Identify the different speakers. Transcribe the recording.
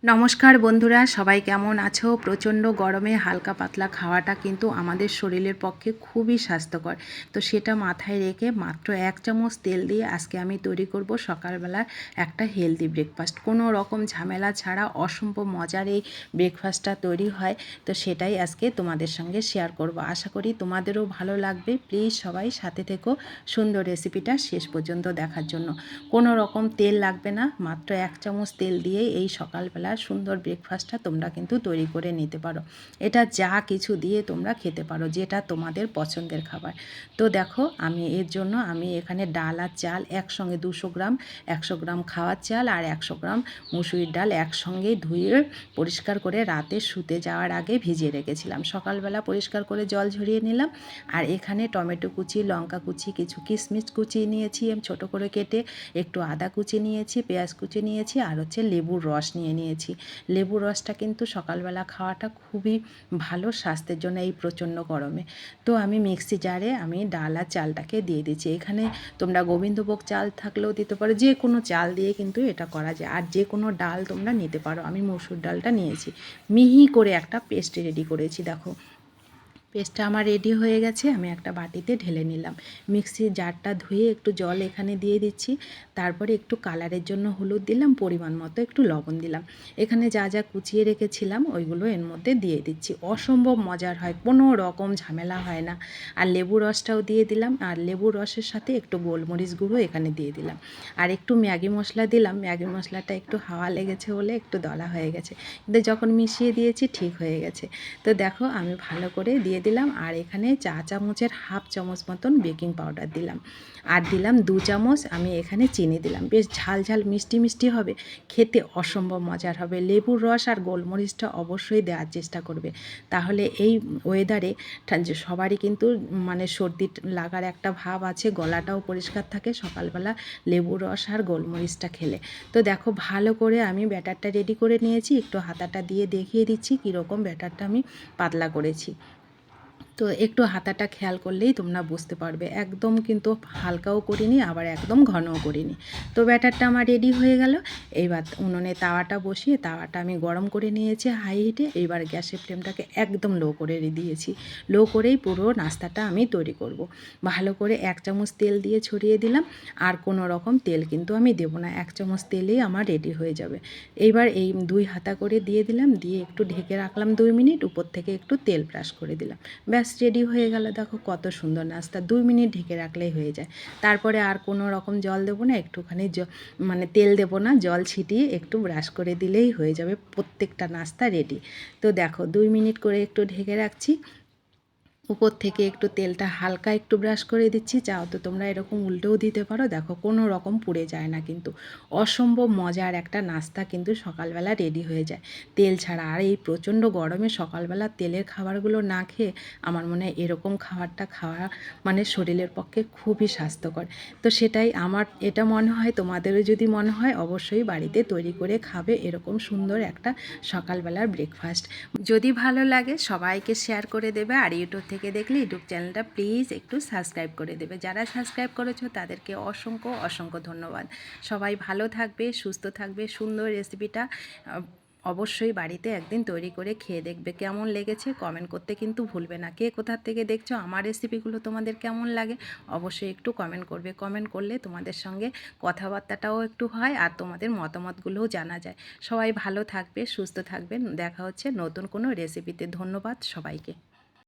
Speaker 1: নমস্কার বন্ধুরা, সবাই কেমন আছো? প্রচণ্ড গরমে হালকা পাতলা খাওয়াটা কিন্তু আমাদের শরীরের পক্ষে খুবই স্বাস্থ্যকর। তো সেটা মাথায় রেখে মাত্র 1 চামচ তেল দিয়ে আজকে আমি তৈরি করব সকালবেলার একটা হেলদি ব্রেকফাস্ট। কোনো রকম ঝামেলা ছাড়া অসম্ভব মজার এই ব্রেকফাস্টটা তৈরি হয়। তো সেটাই আজকে তোমাদের সঙ্গে শেয়ার করব। আশা করি তোমাদেরও ভালো লাগবে। প্লিজ সবাই সাথে থেকো সুন্দর রেসিপিটা শেষ পর্যন্ত দেখার জন্য। কোনো রকম তেল লাগবে না, মাত্র 1 চামচ তেল দিয়েই এই সকালবেলা সুন্দর ব্রেকফাস্টটা তোমরা কিন্তু তৈরি করে নিতে পারো। এটা যা কিছু দিয়ে তোমরা খেতে পারো, যেটা তোমাদের পছন্দের খাবার। তো দেখো, আমি এর জন্য এখানে ডাল আর চাল একসঙ্গে 100 গ্রাম খাওয়ার চাল আর 100 গ্রাম মুসুরির ডাল একসঙ্গেই ধুয়ে পরিষ্কার করে রাতে শুতে যাওয়ার আগে ভিজিয়ে রেখেছিলাম। সকালবেলা পরিষ্কার করে জল ঝরিয়ে নিলাম। আর এখানে টমেটো কুচি, লঙ্কা কুচি, কিছু কিশমিশ কুচি নিয়েছি ছোটো করে কেটে, একটু আদা কুচি নিয়েছি, পেঁয়াজ কুচি নিয়েছি, আর লেবুর রস নিয়েছি। লেবুর রসটা কিন্তু সকালবেলা খাওয়াটা খুবই ভালো স্বাস্থ্যের জন্য এই প্রচণ্ড গরমে। তো আমি মিক্সি জারে ডাল আর চালটাকে দিয়ে দিচ্ছি। এখানে তোমরা গোবিন্দভোগ চাল থাকলেও দিতে পারো, যে কোনো চাল দিয়ে কিন্তু এটা করা যায়। আর যে কোনো ডাল তোমরা নিতে পারো। আমি মসুর ডালটা নিয়েছি। মিহি করে একটা পেস্ট রেডি করেছি। দেখো, পেস্টটা আমার রেডি হয়ে গেছে। আমি একটা বাটিতে ঢেলে নিলাম। মিক্সির জারটা ধুয়ে একটু জল এখানে দিয়ে দিচ্ছি। তারপরে একটু কালারের জন্য হলুদ দিলাম, পরিমাণ মতো একটু লবণ দিলাম। এখানে যা যা কুচিয়ে রেখেছিলাম ওইগুলো এর মধ্যে দিয়ে দিচ্ছি। অসম্ভব মজার হয়, কোনো রকম ঝামেলা হয় না। আর লেবু রসটাও দিয়ে দিলাম। আর লেবুর রসের সাথে একটু গোলমরিচ গুঁড়ো এখানে দিয়ে দিলাম। আর একটু ম্যাগি মশলা দিলাম। ম্যাগি মশলাটা একটু হাওয়া লেগেছে বলে একটু দলা হয়ে গেছে, কিন্তু যখন মিশিয়ে দিয়েছি ঠিক হয়ে গেছে। তো দেখো, আমি ভালো করে দিয়ে দিলাম। আর এখানে চা চামচের হাফ চামচ মতন বেকিং পাউডার দিলাম। আর দিলাম 2 চামচ আমি এখানে চিনি দিলাম। বেশ ঝাল ঝাল মিষ্টি মিষ্টি হবে, খেতে অসম্ভব মজার হবে। লেবুর রস আর গোলমরিচটা অবশ্যই দেওয়ার চেষ্টা করবে, তাহলে এই ওয়েদারে সবারই কিন্তু সর্দি লাগার একটা ভাব আছে, গলাটাও পরিষ্কার থাকে সকালবেলা লেবুর রস আর গোলমরিচটা খেলে। তো দেখো, ভালো করে আমি ব্যাটারটা রেডি করে নিয়েছি। একটু হাতাটা দিয়ে দেখিয়ে দিচ্ছি কীরকম ব্যাটারটা আমি পাতলা করেছি। তো একটু হাতাটা খেয়াল করলেই তোমরা বুঝতে পারবে। একদম কিন্তু হালকাও করিনি, আবার একদম ঘনও করিনি। তো ব্যাটারটা আমার রেডি হয়ে গেল। এইবার উনুনে তাওয়াটা বসিয়ে তাওয়াটা আমি গরম করে নিয়েছি হাই হিটে। এইবার গ্যাসের ফ্লেমটাকে একদম লো করে দিয়েছি। লো করেই পুরো নাস্তাটা আমি তৈরি করব। ভালো করে 1 চামচ তেল দিয়ে ছড়িয়ে দিলাম। আর কোনো রকম তেল কিন্তু আমি দেবো না, 1 চামচ তেলেই আমার রেডি হয়ে যাবে। এইবার এই 2 হাতা করে দিয়ে দিলাম, দিয়ে একটু ঢেকে রাখলাম 2 মিনিট। উপর থেকে একটু তেল ব্রাশ করে দিলাম। ব্যাস রেডি হয়ে গেল। দেখো কত সুন্দর নাস্তা, 2 মিনিট ঢেকে রাখলেই হয়ে যায়। তারপরে আর কোনো রকম জল দেবো না, একটুখানি তেল দেবো না, জল ছিটিয়ে একটু ব্রাশ করে দিলেই হয়ে যাবে। প্রত্যেকটা নাস্তা রেডি। তো দেখো, 2 মিনিট করে একটু ঢেকে রাখছি। উপর থেকে একটু তেলটা হালকা একটু ব্রাশ করে দিচ্ছি। চাও তো তোমরা এরকম উল্টেও দিতে পারো। দেখো, কোনো রকম পুড়ে যায় না কিন্তু। অসম্ভব মজার একটা নাস্তা কিন্তু সকালবেলা রেডি হয়ে যায় তেল ছাড়া। আর এই প্রচণ্ড গরমে সকালবেলা তেলের খাবারগুলো না খেয়ে আমার মনে হয় এরকম খাবারটা খাওয়া শরীরের পক্ষে খুবই স্বাস্থ্যকর। তো সেটাই আমার এটা মনে হয়, তোমাদেরও যদি মনে হয় অবশ্যই বাড়িতে তৈরি করে খাবে এরকম সুন্দর একটা সকালবেলার ব্রেকফাস্ট। যদি ভালো লাগে সবাইকে শেয়ার করে দেবে। আর ইউটিউব থেকে দেখলে ইউটিউব চ্যানেলটা প্লিজ একটু সাবস্ক্রাইব করে দেবে। যারা সাবস্ক্রাইব করেছো তাদেরকে অসংখ্য অসংখ্য ধন্যবাদ। সবাই ভালো থাকবে, সুস্থ থাকবে। সুন্দর রেসিপিটা অবশ্যই বাড়িতে একদিন তৈরি করে খেয়ে দেখবে। কেমন লেগেছে কমেন্ট করতে কিন্তু ভুলবে না। কে কোথা থেকে দেখছো, আমার রেসিপিগুলো তোমাদের কেমন লাগে অবশ্যই একটু কমেন্ট করবে। কমেন্ট করলে তোমাদের সঙ্গে কথাবার্তাটাও একটু হয়, আর তোমাদের মতামতগুলোও জানা যায়। সবাই ভালো থাকবে, সুস্থ থাকবেন। দেখা হচ্ছে নতুন কোনো রেসিপিতে। ধন্যবাদ সবাইকে।